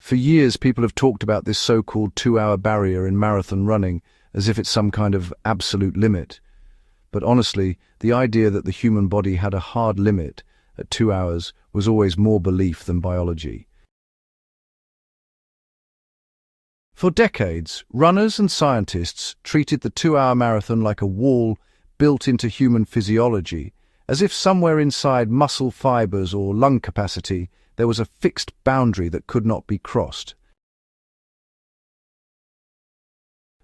For years, people have talked about this so-called 2-hour barrier in marathon running as if it's some kind of absolute limit. But honestly, the idea that the human body had a hard limit at 2 hours was always more belief than biology. For decades, runners and scientists treated the 2-hour marathon like a wall built into human physiology, as if somewhere inside muscle fibers or lung capacity there was a fixed boundary that could not be crossed.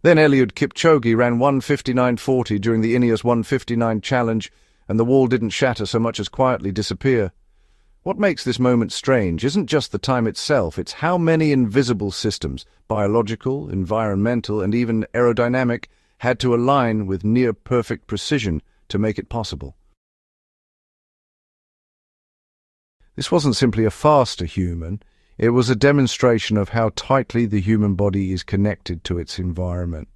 Then Eliud Kipchoge ran 1:59:40 during the Ineos 1:59 challenge, and the wall didn't shatter so much as quietly disappear. What makes this moment strange isn't just the time itself, it's how many invisible systems, biological, environmental, and even aerodynamic, had to align with near-perfect precision to make it possible. This wasn't simply a faster human, it was a demonstration of how tightly the human body is connected to its environment.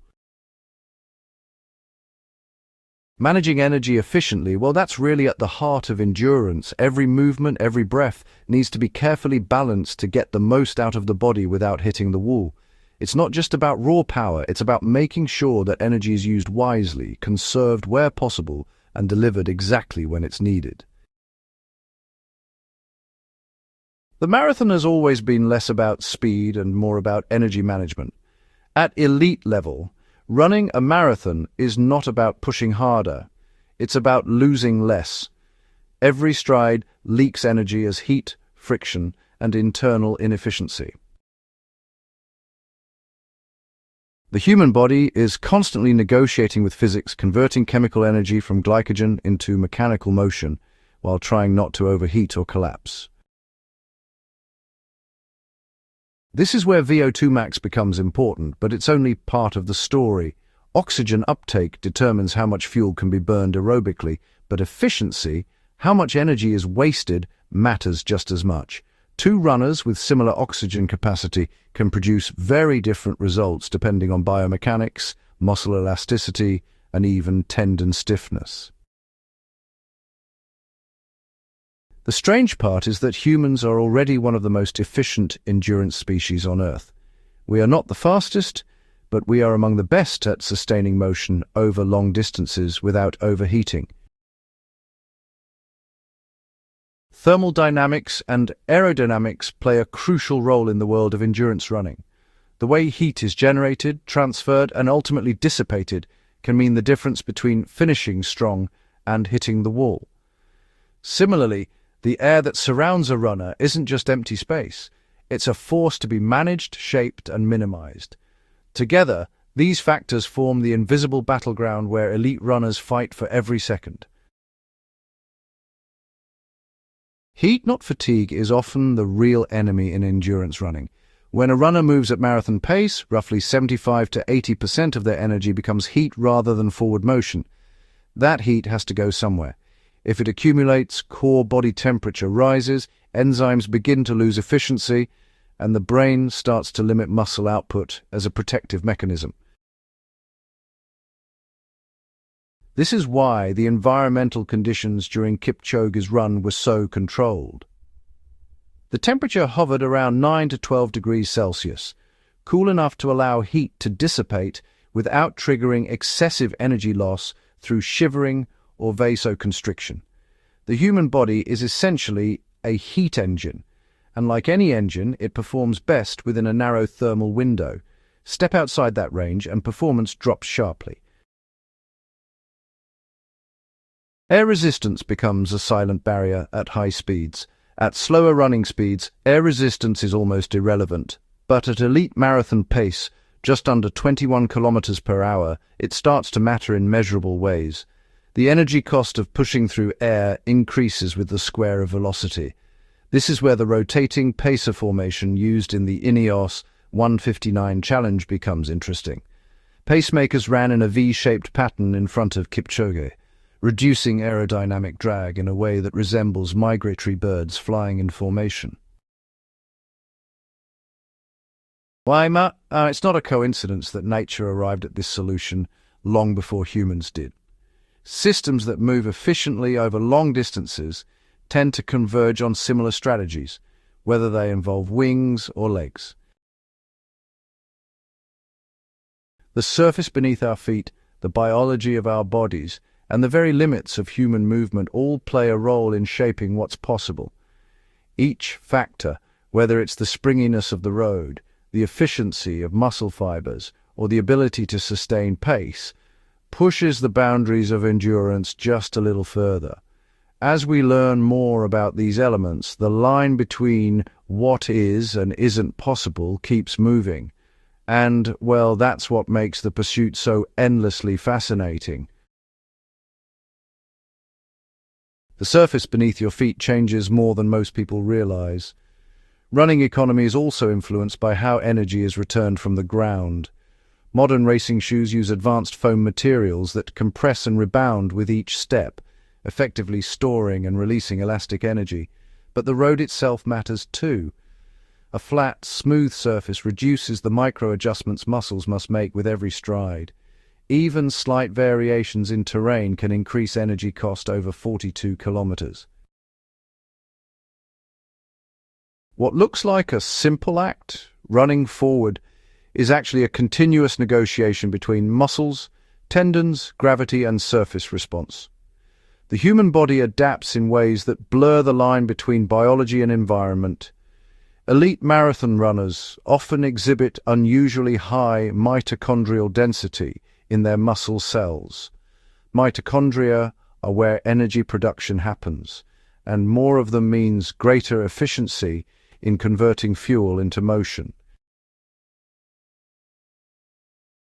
Managing energy efficiently, well, that's really at the heart of endurance. Every movement, every breath needs to be carefully balanced to get the most out of the body without hitting the wall. It's not just about raw power, it's about making sure that energy is used wisely, conserved where possible, and delivered exactly when it's needed. The marathon has always been less about speed and more about energy management. At elite level, running a marathon is not about pushing harder, it's about losing less. Every stride leaks energy as heat, friction, and internal inefficiency. The human body is constantly negotiating with physics, converting chemical energy from glycogen into mechanical motion, while trying not to overheat or collapse. This is where VO2 max becomes important, but it's only part of the story. Oxygen uptake determines how much fuel can be burned aerobically, but efficiency, how much energy is wasted, matters just as much. Two runners with similar oxygen capacity can produce very different results depending on biomechanics, muscle elasticity, and even tendon stiffness. The strange part is that humans are already one of the most efficient endurance species on Earth. We are not the fastest, but we are among the best at sustaining motion over long distances without overheating. Thermal dynamics and aerodynamics play a crucial role in the world of endurance running. The way heat is generated, transferred, and ultimately dissipated can mean the difference between finishing strong and hitting the wall. Similarly, the air that surrounds a runner isn't just empty space. It's a force to be managed, shaped, and minimized. Together, these factors form the invisible battleground where elite runners fight for every second. Heat, not fatigue, is often the real enemy in endurance running. When a runner moves at marathon pace, roughly 75 to 80% of their energy becomes heat rather than forward motion. That heat has to go somewhere. If it accumulates, core body temperature rises, enzymes begin to lose efficiency, and the brain starts to limit muscle output as a protective mechanism. This is why the environmental conditions during Kipchoge's run were so controlled. The temperature hovered around 9 to 12 degrees Celsius, cool enough to allow heat to dissipate without triggering excessive energy loss through shivering or vasoconstriction. The human body is essentially a heat engine, and like any engine, it performs best within a narrow thermal window. Step outside that range and performance drops sharply. Air resistance becomes a silent barrier at high speeds. At slower running speeds, air resistance is almost irrelevant, but at elite marathon pace, just under 21 kilometers per hour, it starts to matter in measurable ways. The energy cost of pushing through air increases with the square of velocity. This is where the rotating pacer formation used in the Ineos 1:59 challenge becomes interesting. Pacemakers ran in a V-shaped pattern in front of Kipchoge, reducing aerodynamic drag in a way that resembles migratory birds flying in formation. It's not a coincidence that nature arrived at this solution long before humans did. Systems that move efficiently over long distances tend to converge on similar strategies, whether they involve wings or legs. The surface beneath our feet, the biology of our bodies, and the very limits of human movement all play a role in shaping what's possible. Each factor, whether it's the springiness of the road, the efficiency of muscle fibers, or the ability to sustain pace, pushes the boundaries of endurance just a little further. As we learn more about these elements, the line between what is and isn't possible keeps moving. And, well, that's what makes the pursuit so endlessly fascinating. The surface beneath your feet changes more than most people realize. Running economy is also influenced by how energy is returned from the ground. Modern racing shoes use advanced foam materials that compress and rebound with each step, effectively storing and releasing elastic energy. But the road itself matters too. A flat, smooth surface reduces the micro-adjustments muscles must make with every stride. Even slight variations in terrain can increase energy cost over 42 kilometers. What looks like a simple act, running forward, is actually a continuous negotiation between muscles, tendons, gravity, and surface response. The human body adapts in ways that blur the line between biology and environment. Elite marathon runners often exhibit unusually high mitochondrial density in their muscle cells. Mitochondria are where energy production happens, and more of them means greater efficiency in converting fuel into motion.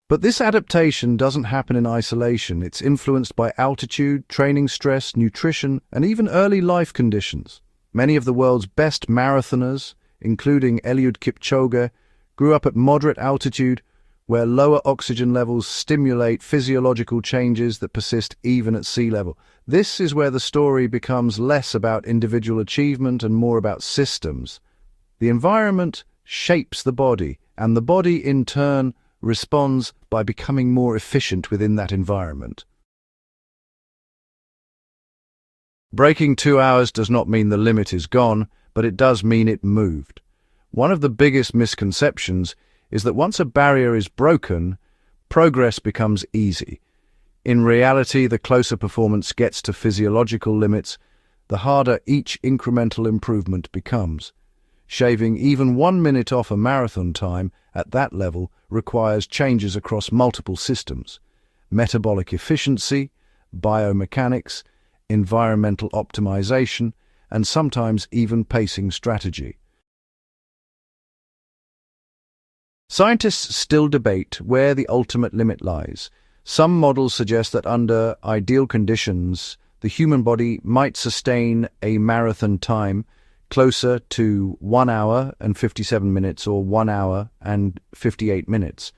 But this adaptation doesn't happen in isolation. It's influenced by altitude, training stress, nutrition, and even early life conditions. Many of the world's best marathoners, including Eliud Kipchoge, grew up at moderate altitude, where lower oxygen levels stimulate physiological changes that persist even at sea level. This is where the story becomes less about individual achievement and more about systems. The environment shapes the body, and the body, in turn, responds by becoming more efficient within that environment. Breaking 2 hours does not mean the limit is gone, but it does mean it moved. One of the biggest misconceptions is that once a barrier is broken, progress becomes easy. In reality, the closer performance gets to physiological limits, the harder each incremental improvement becomes. Shaving even 1 minute off a marathon time at that level requires changes across multiple systems: metabolic efficiency, biomechanics, environmental optimization, and sometimes even pacing strategy. Scientists still debate where the ultimate limit lies. Some models suggest that under ideal conditions, the human body might sustain a marathon time closer to 1 hour and 57 minutes or 1 hour and 58 minutes.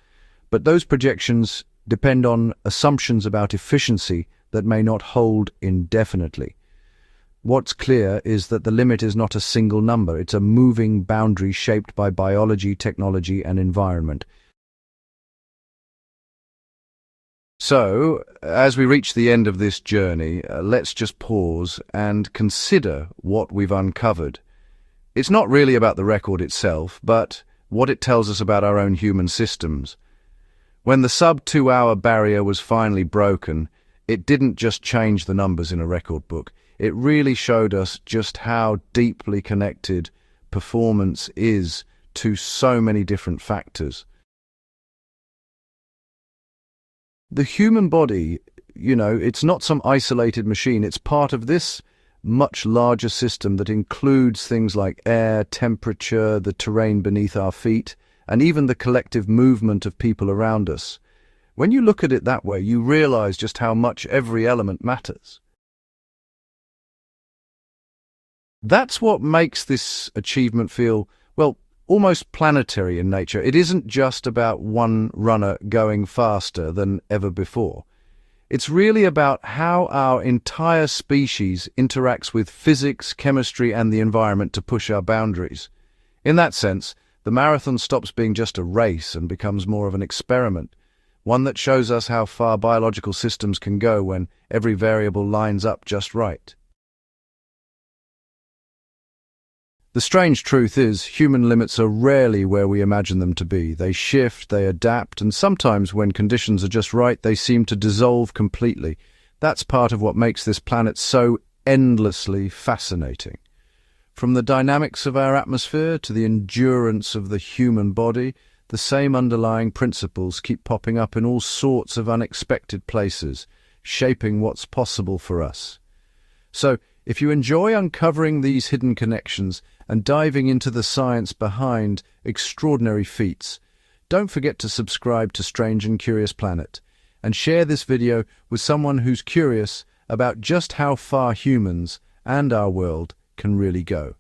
But those projections depend on assumptions about efficiency that may not hold indefinitely. What's clear is that the limit is not a single number. It's a moving boundary shaped by biology, technology, and environment. So, as we reach the end of this journey, let's just pause and consider what we've uncovered. It's not really about the record itself, but what it tells us about our own human systems. When the sub-2 hour barrier was finally broken, it didn't just change the numbers in a record book. It really showed us just how deeply connected performance is to so many different factors. The human body, it's not some isolated machine. It's part of this much larger system that includes things like air, temperature, the terrain beneath our feet, and even the collective movement of people around us. When you look at it that way, you realize just how much every element matters. That's what makes this achievement feel, almost planetary in nature. It isn't just about one runner going faster than ever before. It's really about how our entire species interacts with physics, chemistry, and the environment to push our boundaries. In that sense, the marathon stops being just a race and becomes more of an experiment, one that shows us how far biological systems can go when every variable lines up just right. The strange truth is, human limits are rarely where we imagine them to be. They shift, they adapt, and sometimes when conditions are just right, they seem to dissolve completely. That's part of what makes this planet so endlessly fascinating. From the dynamics of our atmosphere to the endurance of the human body, the same underlying principles keep popping up in all sorts of unexpected places, shaping what's possible for us. So, if you enjoy uncovering these hidden connections and diving into the science behind extraordinary feats, don't forget to subscribe to Strange and Curious Planet and share this video with someone who's curious about just how far humans and our world can really go.